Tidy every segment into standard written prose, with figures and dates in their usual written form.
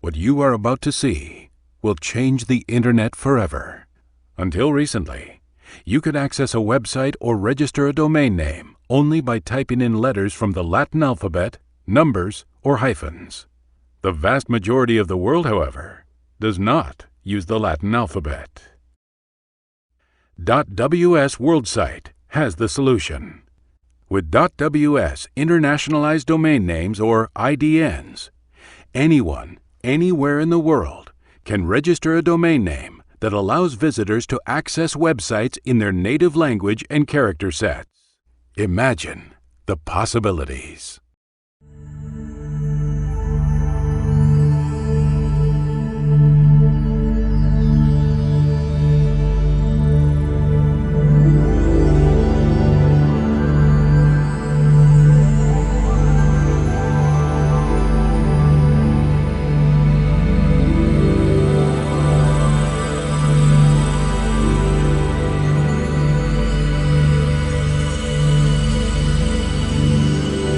What you are about to see will change the internet forever. Until recently, you could access a website or register a domain name only by typing in letters from the Latin alphabet, numbers, or hyphens. The vast majority of the world, however, does not use the Latin alphabet. .ws WorldSite has the solution. With .ws Internationalized Domain Names, or IDNs, anyone, anywhere in the world can register a domain name that allows visitors to access websites in their native language and character sets. Imagine the possibilities.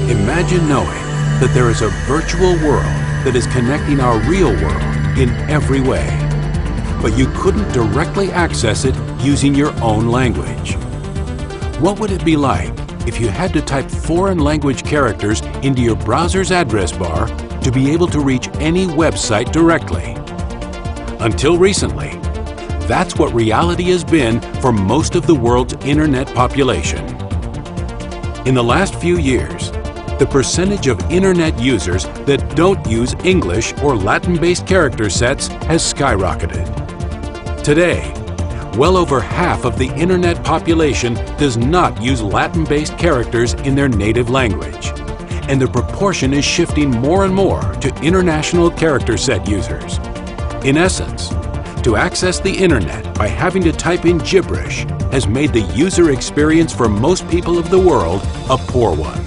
Imagine knowing that there is a virtual world that is connecting our real world in every way, but you couldn't directly access it using your own language. What would it be like if you had to type foreign language characters into your browser's address bar to be able to reach any website directly? Until recently, that's what reality has been for most of the world's internet population. In the last few years, the percentage of internet users that don't use English or Latin-based character sets has skyrocketed. Today, well over half of the internet population does not use Latin-based characters in their native language, and the proportion is shifting more and more to international character set users. In essence, to access the internet by having to type in gibberish has made the user experience for most people of the world a poor one.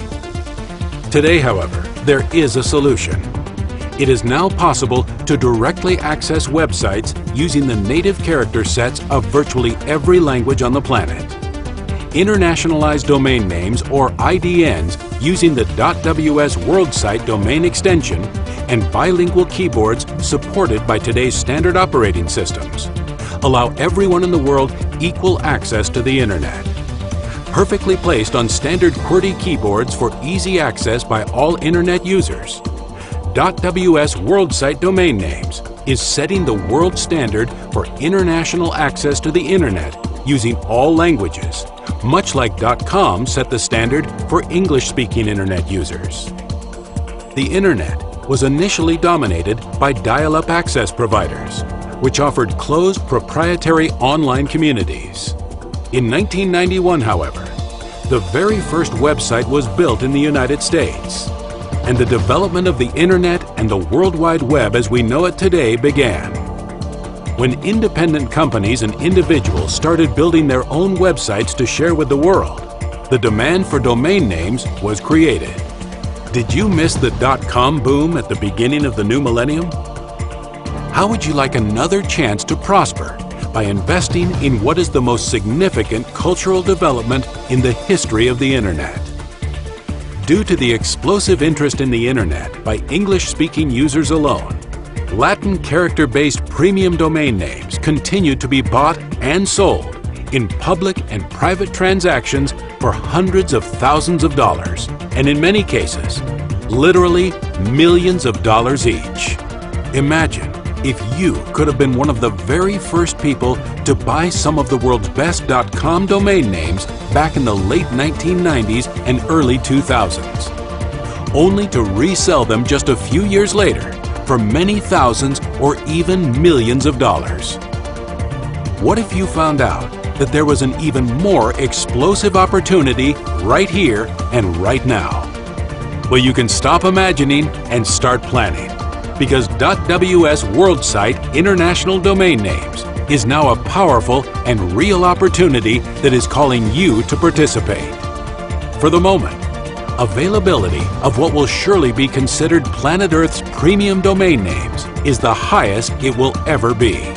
Today, however, there is a solution. It is now possible to directly access websites using the native character sets of virtually every language on the planet. Internationalized domain names, or IDNs, using the .ws WorldSite domain extension and bilingual keyboards supported by today's standard operating systems allow everyone in the world equal access to the internet. Perfectly placed on standard QWERTY keyboards for easy access by all internet users, .ws WorldSite domain names is setting the world standard for international access to the internet using all languages, much like .com set the standard for English-speaking internet users. The internet was initially dominated by dial-up access providers, which offered closed proprietary online communities. In 1991, however, the very first website was built in the United States, and the development of the internet and the World Wide Web as we know it today began. When independent companies and individuals started building their own websites to share with the world, the demand for domain names was created. Did you miss the .com boom at the beginning of the new millennium? How would you like another chance to prosper by investing in what is the most significant cultural development in the history of the internet? Due to the explosive interest in the internet by English-speaking users alone, Latin character-based premium domain names continue to be bought and sold in public and private transactions for hundreds of thousands of dollars, and in many cases, literally millions of dollars each. Imagine if you could have been one of the very first people to buy some of the world's best .com domain names back in the late 1990s and early 2000s, only to resell them just a few years later for many thousands or even millions of dollars. What if you found out that there was an even more explosive opportunity right here and right now? Well, you can stop imagining and start planning, because .ws WorldSite International Domain Names is now a powerful and real opportunity that is calling you to participate. For the moment, availability of what will surely be considered planet Earth's premium domain names is the highest it will ever be.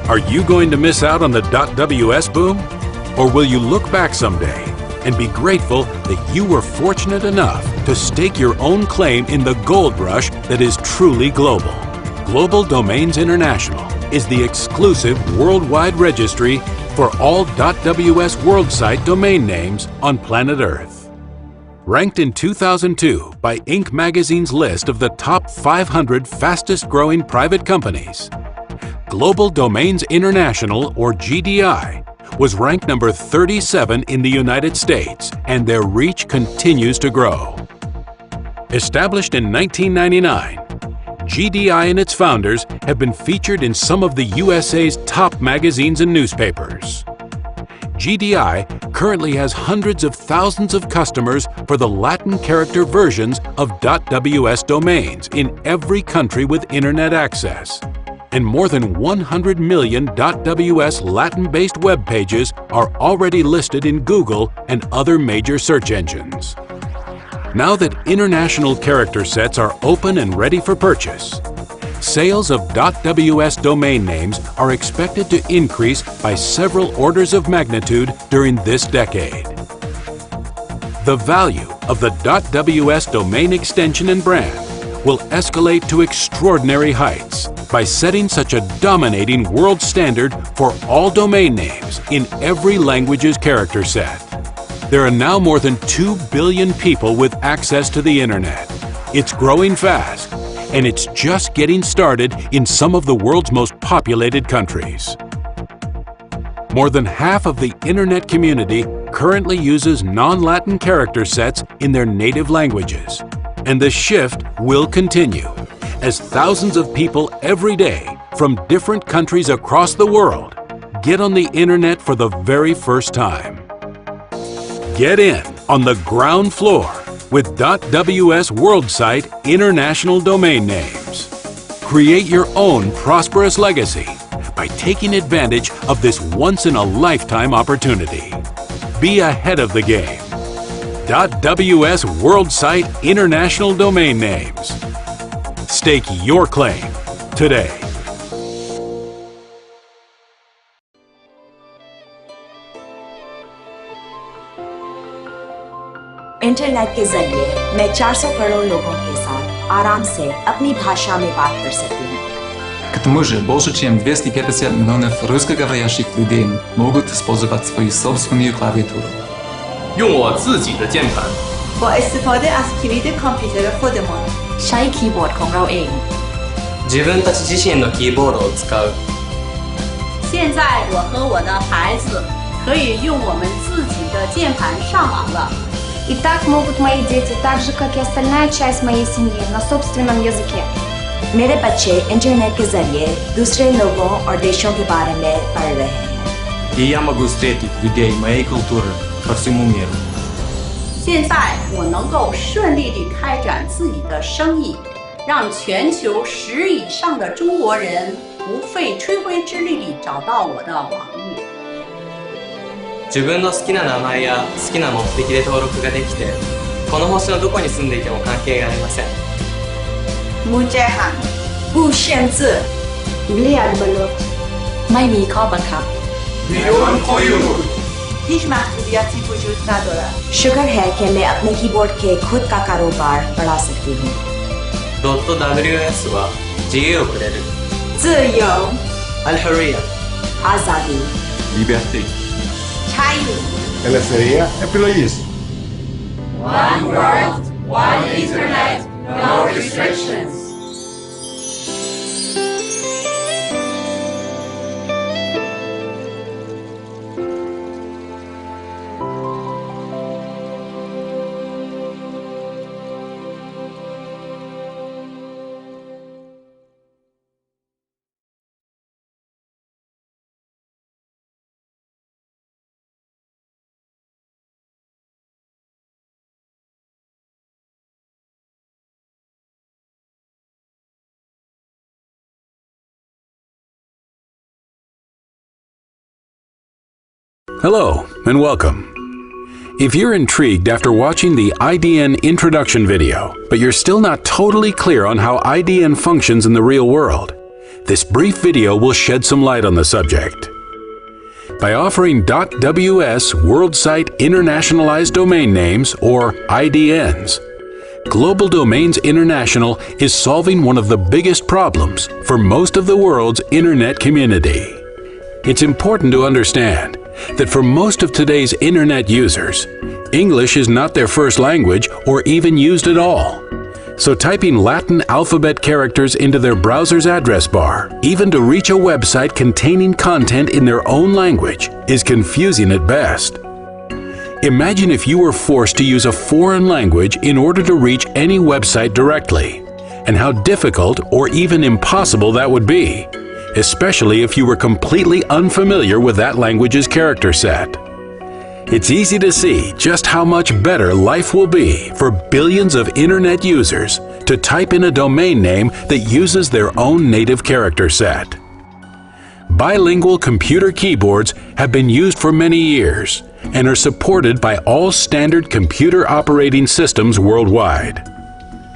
Are you going to miss out on the .ws boom? Or will you look back someday and be grateful that you were fortunate enough to stake your own claim in the gold rush that is truly global? Global Domains International is the exclusive worldwide registry for all .ws WorldSite domain names on planet Earth. Ranked in 2002 by Inc. magazine's list of the top 500 fastest-growing private companies, Global Domains International, or GDI, was ranked number 37 in the United States, and their reach continues to grow. Established in 1999, GDI and its founders have been featured in some of the USA's top magazines and newspapers. GDI currently has hundreds of thousands of customers for the Latin character versions of .ws domains in every country with internet access, and more than 100 million .ws Latin-based web pages are already listed in Google and other major search engines. Now that international character sets are open and ready for purchase, sales of .ws domain names are expected to increase by several orders of magnitude during this decade. The value of the .ws domain extension and brand will escalate to extraordinary heights by setting such a dominating world standard for all domain names in every language's character set. There are now more than 2 billion people with access to the internet. It's growing fast, and it's just getting started in some of the world's most populated countries. More than half of the internet community currently uses non-Latin character sets in their native languages, and the shift will continue as thousands of people every day from different countries across the world get on the internet for the very first time. Get in on the ground floor with .ws WorldSite International domain names. Create your own prosperous legacy by taking advantage of this once-in-a-lifetime opportunity. Be ahead of the game. .ws WorldSite International domain names. Stake your claim today. Internet के जरिए मैं 400 करोड़ लोगों के साथ आराम से अपनी भाषा में बात कर सकती हूँ. К тому же, больше чем 250 миллионов русскоговорящих людей могут использовать свою собственную клавиатуру. 用我自己的键盘 با استفاده از کلید کامپیوتر خودمان ใช้คีย์บอร์ดของเราเอง 自分たち自身のキーボードを使う 现在我和我的孩子可以用我们自己的键盘上网了。 И так могут мои дети, так же, как и остальная часть моей семьи, на собственном языке. मेरे बच्चे इंटरनेट के जरिए दूसरे लोगों और देशों के बारे में पढ़ रहे हैं. И я могу встретить людей моей культуры по всему миру. 现在我能够顺利地开展自己的生意，让全球10以上的中国人不费吹灰之力地找到我的网页。 自分の好きな名前や好きな目的で登録ができて、この星のどこに住んでいても関係がありません。 منجه هم 不限制 Bli agbalot. ไม่มีข้อบังคับ هیچ محدودیتی وجود ندارد. शुक्र है कि मैं अपने कीबोर्ड के खुद का कारोबार बढ़ा सकती हूँ. .ws は自由をくれる。自由 Al-Hurriya आज़ादी Liberté. China Ελευθερία επιλογής. One world, one internet, no restrictions. Hello and welcome. If you're intrigued after watching the IDN introduction video, but you're still not totally clear on how IDN functions in the real world, this brief video will shed some light on the subject. By offering .ws WorldSite Internationalized Domain Names, or IDNs, Global Domains International is solving one of the biggest problems for most of the world's internet community. It's important to understand that for most of today's internet users, English is not their first language or even used at all. So typing Latin alphabet characters into their browser's address bar, even to reach a website containing content in their own language, is confusing at best. Imagine if you were forced to use a foreign language in order to reach any website directly, and how difficult or even impossible that would be, especially if you were completely unfamiliar with that language's character set. It's easy to see just how much better life will be for billions of internet users to type in a domain name that uses their own native character set. Bilingual computer keyboards have been used for many years and are supported by all standard computer operating systems worldwide.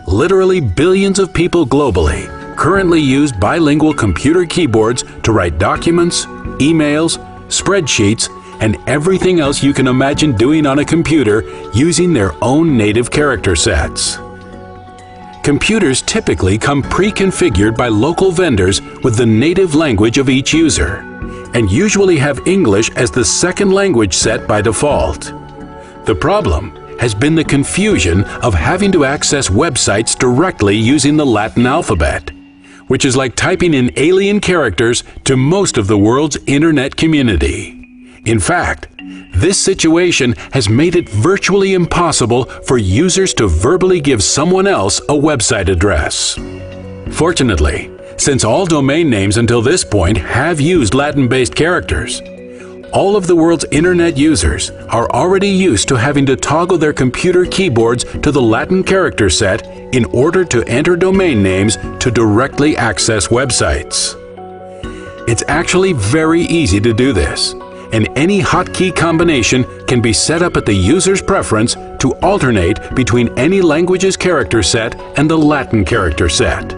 Literally billions of people globally currently use bilingual computer keyboards to write documents, emails, spreadsheets, and everything else you can imagine doing on a computer using their own native character sets. Computers typically come pre-configured by local vendors with the native language of each user, and usually have English as the second language set by default. The problem has been the confusion of having to access websites directly using the Latin alphabet, which is like typing in alien characters to most of the world's internet community. In fact, this situation has made it virtually impossible for users to verbally give someone else a website address. Fortunately, since all domain names until this point have used Latin-based characters, all of the world's internet users are already used to having to toggle their computer keyboards to the Latin character set in order to enter domain names to directly access websites. It's actually very easy to do this, and any hotkey combination can be set up at the user's preference to alternate between any language's character set and the Latin character set.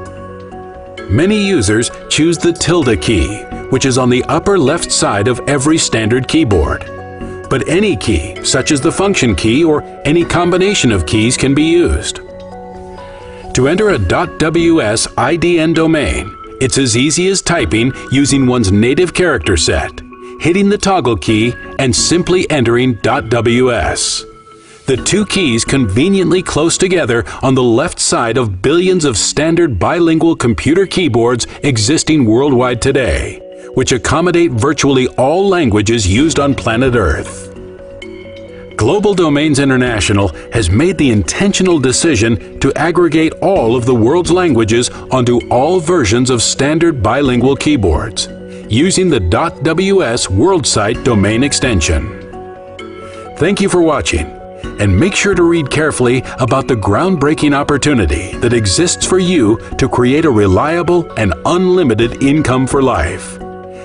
Many users choose the tilde key, which is on the upper left side of every standard keyboard. But any key, such as the function key or any combination of keys, can be used. To enter a .ws IDN domain, it's as easy as typing using one's native character set, hitting the toggle key, and simply entering .ws. The two keys conveniently close together on the left side of billions of standard bilingual computer keyboards existing worldwide today, which accommodate virtually all languages used on planet Earth. Global Domains International has made the intentional decision to aggregate all of the world's languages onto all versions of standard bilingual keyboards, using the .ws WorldSite domain extension. Thank you for watching, and make sure to read carefully about the groundbreaking opportunity that exists for you to create a reliable and unlimited income for life.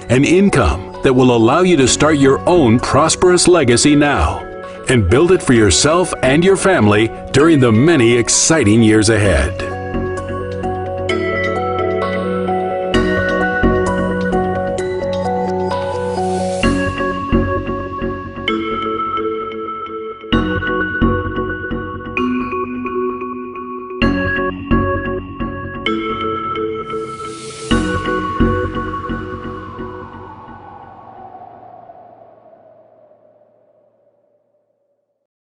An income that will allow you to start your own prosperous legacy now and build it for yourself and your family during the many exciting years ahead.